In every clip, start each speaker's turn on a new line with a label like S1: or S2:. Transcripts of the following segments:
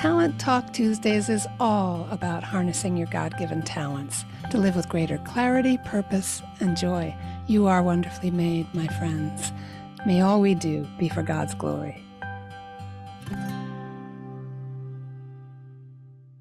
S1: Talent Talk Tuesdays is all about harnessing your God-given talents to live with greater clarity, purpose, and joy. You are wonderfully made, my friends. May all we do be for God's glory.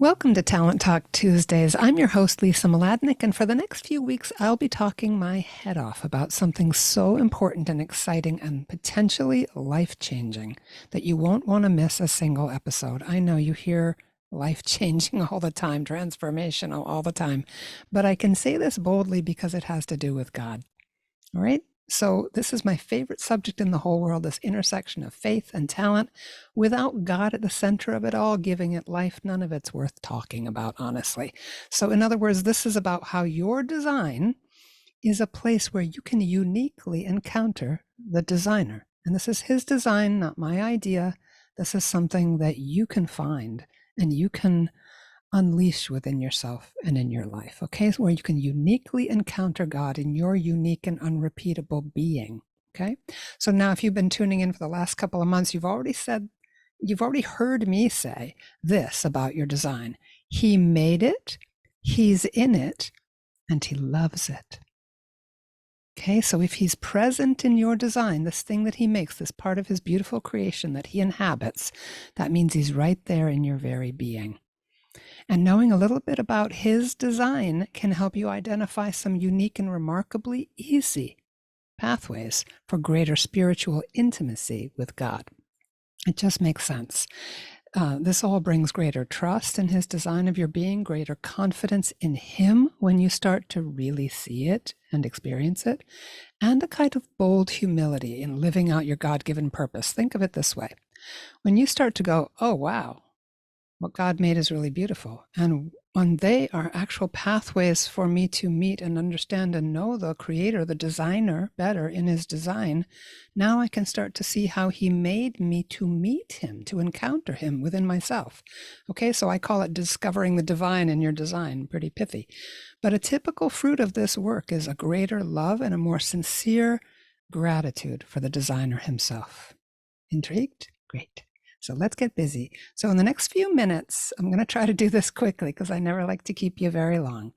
S1: Welcome to Talent Talk Tuesdays. I'm your host, Lisa Mladinich, and for the next few weeks, I'll be talking my head off about something so important and exciting and potentially life-changing that you won't want to miss a single episode. I know you hear life-changing all the time, transformational all the time, but I can say this boldly because it has to do with God. All right? So this is my favorite subject in the whole world, this intersection of faith and talent. Without God at the center of it all, giving it life, none of it's worth talking about, honestly. So in other words, this is about how your design is a place where you can uniquely encounter the designer. And this is his design, not my idea. This is something that you can find and you can unleash within yourself and in your life, okay? So where you can uniquely encounter God in your unique and unrepeatable being, okay? So now if you've been tuning in for the last couple of months, you've already heard me say this about your design. He made it, he's in it, and he loves it. Okay, so if he's present in your design, this thing that he makes, this part of his beautiful creation that he inhabits, that means he's right there in your very being. And knowing a little bit about his design can help you identify some unique and remarkably easy pathways for greater spiritual intimacy with God. It just makes sense. This all brings greater trust in his design of your being, greater confidence in him when you start to really see it and experience it, and a kind of bold humility in living out your God-given purpose. Think of it this way. When you start to go, oh, wow, what God made is really beautiful. And when they are actual pathways for me to meet and understand and know the creator, the designer better in his design, now I can start to see how he made me to meet him, to encounter him within myself. Okay, so I call it discovering the divine in your design, pretty pithy. But a typical fruit of this work is a greater love and a more sincere gratitude for the designer himself. Intrigued? Great. So let's get busy. So in the next few minutes, I'm going to try to do this quickly because I never like to keep you very long.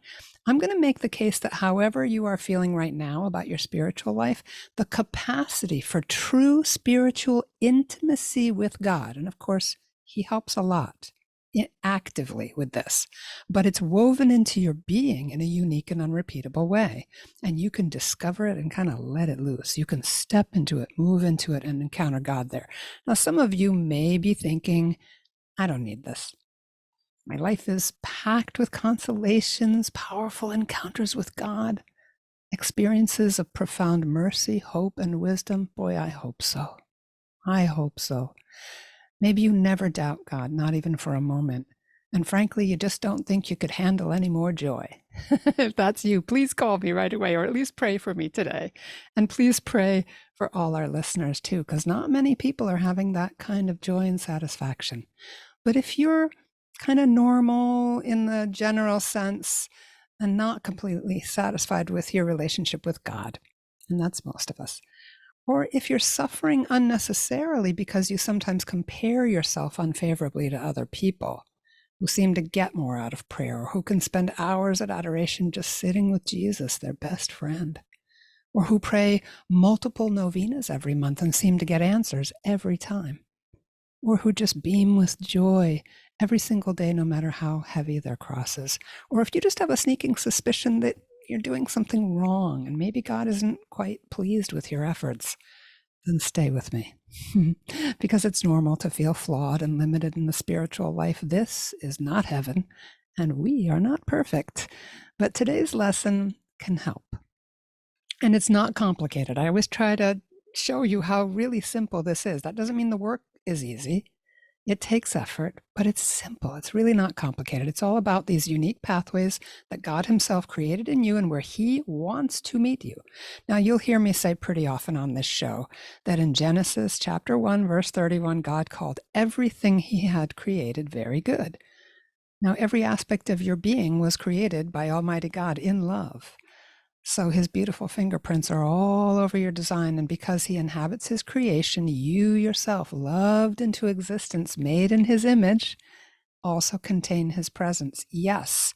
S1: I'm going to make the case that however you are feeling right now about your spiritual life, the capacity for true spiritual intimacy with God, and of course, he helps a lot actively with this, but it's woven into your being in a unique and unrepeatable way. And you can discover it and kind of let it loose. You can step into it, move into it, and encounter God there. Now, some of you may be thinking, I don't need this. My life is packed with consolations, powerful encounters with God, experiences of profound mercy, hope, and wisdom. Boy, I hope so. I hope so. Maybe you never doubt God, not even for a moment. And frankly, you just don't think you could handle any more joy. If that's you, please call me right away, or at least pray for me today. And please pray for all our listeners too, because not many people are having that kind of joy and satisfaction. But if you're kind of normal in the general sense and not completely satisfied with your relationship with God, and that's most of us, or if you're suffering unnecessarily because you sometimes compare yourself unfavorably to other people who seem to get more out of prayer, or who can spend hours at adoration just sitting with Jesus, their best friend, or who pray multiple novenas every month and seem to get answers every time, or who just beam with joy every single day, no matter how heavy their cross is, or if you just have a sneaking suspicion that you're doing something wrong and maybe God isn't quite pleased with your efforts, then stay with me. Because it's normal to feel flawed and limited in the spiritual life. This is not heaven, and we are not perfect. But today's lesson can help. And it's not complicated. I always try to show you how really simple this is. That doesn't mean the work is easy. It takes effort, but it's simple. It's really not complicated. It's all about these unique pathways that God himself created in you and where he wants to meet you. Now, you'll hear me say pretty often on this show that in Genesis chapter 1, verse 31, God called everything he had created very good. Now, every aspect of your being was created by Almighty God in love. So his beautiful fingerprints are all over your design, and because he inhabits his creation, you yourself, loved into existence, made in his image, also contain his presence. Yes,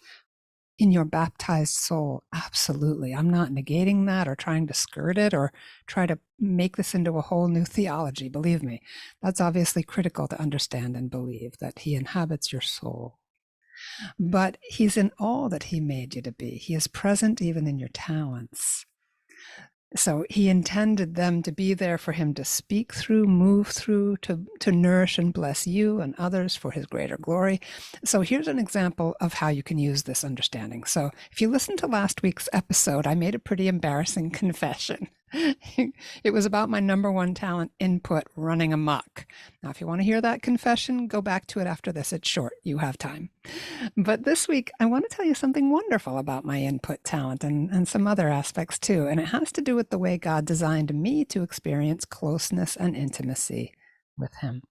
S1: in your baptized soul. Absolutely. I'm not negating that or trying to skirt it or try to make this into a whole new theology. Believe me, that's obviously critical to understand and believe that he inhabits your soul. But he's in all that he made you to be. He is present even in your talents. So he intended them to be there for him to speak through, move through, to nourish and bless you and others for his greater glory. So here's an example of how you can use this understanding. So if you listened to last week's episode, I made a pretty embarrassing confession. It was about my number one talent, input, running amok. Now, if you want to hear that confession, go back to it after this. It's short. You have time. But this week, I want to tell you something wonderful about my input talent and some other aspects too. And it has to do with the way God designed me to experience closeness and intimacy with him.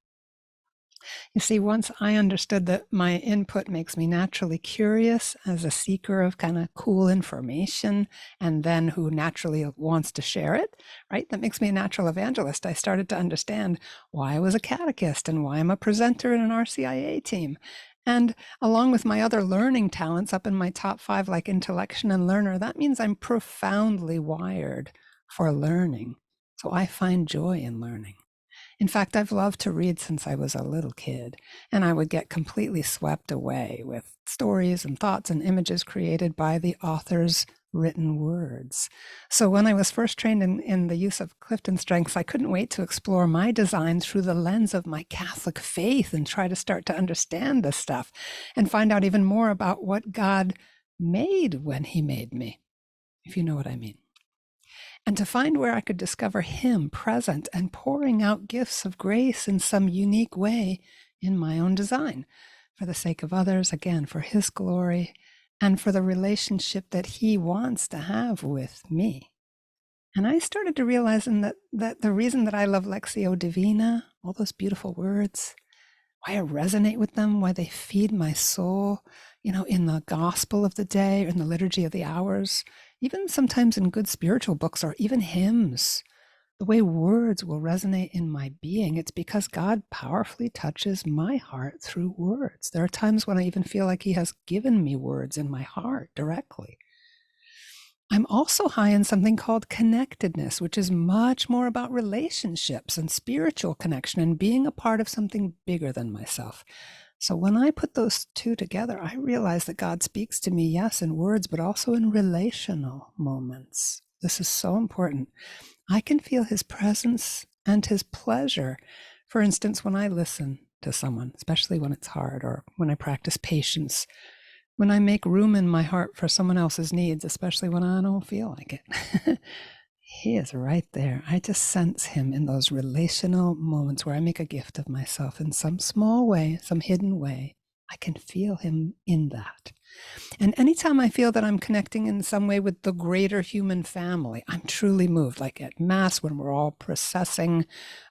S1: You see, once I understood that my input makes me naturally curious as a seeker of kind of cool information, and then who naturally wants to share it, right? That makes me a natural evangelist. I started to understand why I was a catechist and why I'm a presenter in an RCIA team. And along with my other learning talents up in my top 5, like intellection and learner, that means I'm profoundly wired for learning. So I find joy in learning. In fact, I've loved to read since I was a little kid, and I would get completely swept away with stories and thoughts and images created by the author's written words. So when I was first trained in the use of Clifton Strengths, I couldn't wait to explore my design through the lens of my Catholic faith and try to start to understand this stuff and find out even more about what God made when he made me, if you know what I mean. And to find where I could discover him present and pouring out gifts of grace in some unique way in my own design, for the sake of others, again, for his glory, and for the relationship that he wants to have with me. And I started to realize that the reason that I love Lectio Divina, all those beautiful words, why I resonate with them, why they feed my soul, in the gospel of the day, or in the liturgy of the hours, even sometimes in good spiritual books or even hymns, the way words will resonate in my being, it's because God powerfully touches my heart through words. There are times when I even feel like he has given me words in my heart directly. I'm also high in something called connectedness, which is much more about relationships and spiritual connection and being a part of something bigger than myself. So when I put those two together, I realize that God speaks to me, yes, in words, but also in relational moments. This is so important. I can feel his presence and his pleasure. For instance, when I listen to someone, especially when it's hard, or when I practice patience, when I make room in my heart for someone else's needs, especially when I don't feel like it. He is right there. I just sense him in those relational moments where I make a gift of myself in some small way, some hidden way. I can feel him in that. And anytime I feel that I'm connecting in some way with the greater human family, I'm truly moved, like at Mass when we're all processing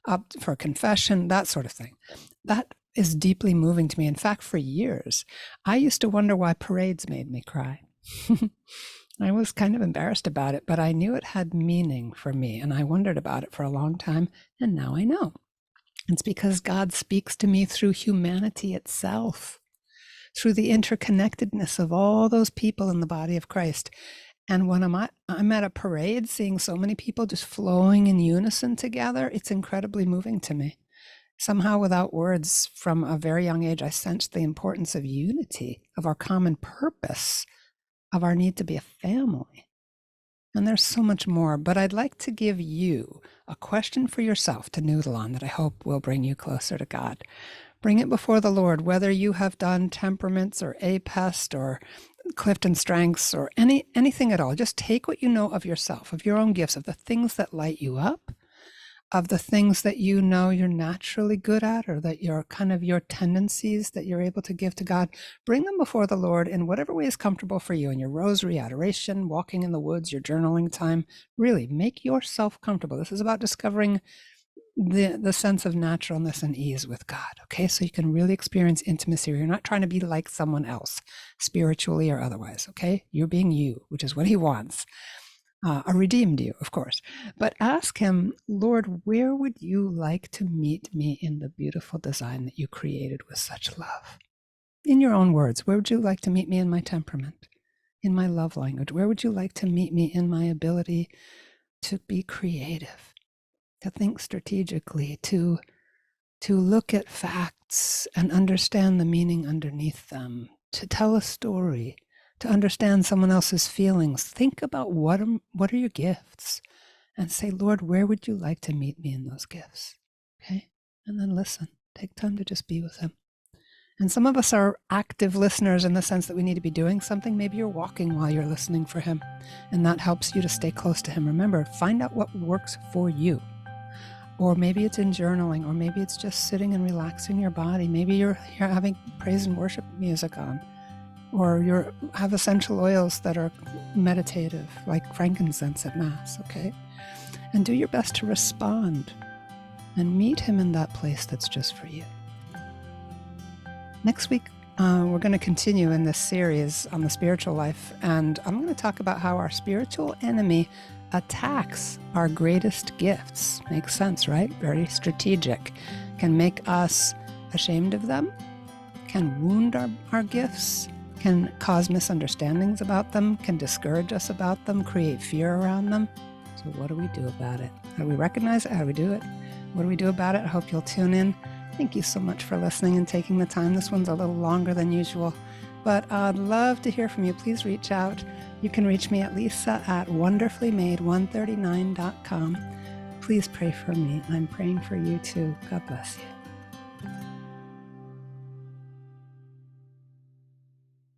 S1: up for confession, that sort of thing. That is deeply moving to me. In fact, for years, I used to wonder why parades made me cry. I was kind of embarrassed about it, but I knew it had meaning for me, and I wondered about it for a long time, and now I know. It's because God speaks to me through humanity itself, through the interconnectedness of all those people in the body of Christ. And when I'm at a parade, seeing so many people just flowing in unison together, it's incredibly moving to me. Somehow, without words, from a very young age, I sensed the importance of unity, of our common purpose, of our need to be a family. And there's so much more, but I'd like to give you a question for yourself to noodle on that I hope will bring you closer to God. Bring it before the Lord, whether you have done temperaments or APEST or Clifton Strengths or anything at all. Just take what you know of yourself, of your own gifts, of the things that light you up, of the things that you know you're naturally good at, or that you're kind of your tendencies that you're able to give to God. Bring them before the Lord in whatever way is comfortable for you, in your rosary, adoration, walking in the woods, your journaling time. Really make yourself comfortable. This is about discovering the sense of naturalness and ease with God, okay? So you can really experience intimacy. You're not trying to be like someone else, spiritually or otherwise, okay? You're being you, which is what he wants. A redeemed you, of course. But ask him, Lord, where would you like to meet me in the beautiful design that you created with such love? In your own words, where would you like to meet me in my temperament, in my love language? Where would you like to meet me in my ability to be creative, to think strategically, to look at facts and understand the meaning underneath them, to tell a story, to understand someone else's feelings? Think about what are your gifts, and say, Lord, where would you like to meet me in those gifts? Okay? And then listen. Take time to just be with him. And some of us are active listeners in the sense that we need to be doing something. Maybe you're walking while you're listening for him, and that helps you to stay close to him. Remember, find out what works for you. Or maybe it's in journaling, or maybe it's just sitting and relaxing your body. Maybe you're having praise and worship music on, or you have essential oils that are meditative, like frankincense at Mass, okay? And do your best to respond and meet him in that place that's just for you. Next week, we're going to continue in this series on the spiritual life, and I'm going to talk about how our spiritual enemy attacks our greatest gifts. Makes sense, right? Very strategic. Can make us ashamed of them, can wound our gifts, can cause misunderstandings about them, can discourage us about them, create fear around them. So what do we do about it? How do we recognize it? How do we do it? What do we do about it? I hope you'll tune in. Thank you so much for listening and taking the time. This one's a little longer than usual, but I'd love to hear from you. Please reach out. You can reach me at lisa@wonderfullymade139.com. Please pray for me. I'm praying for you too. God bless you.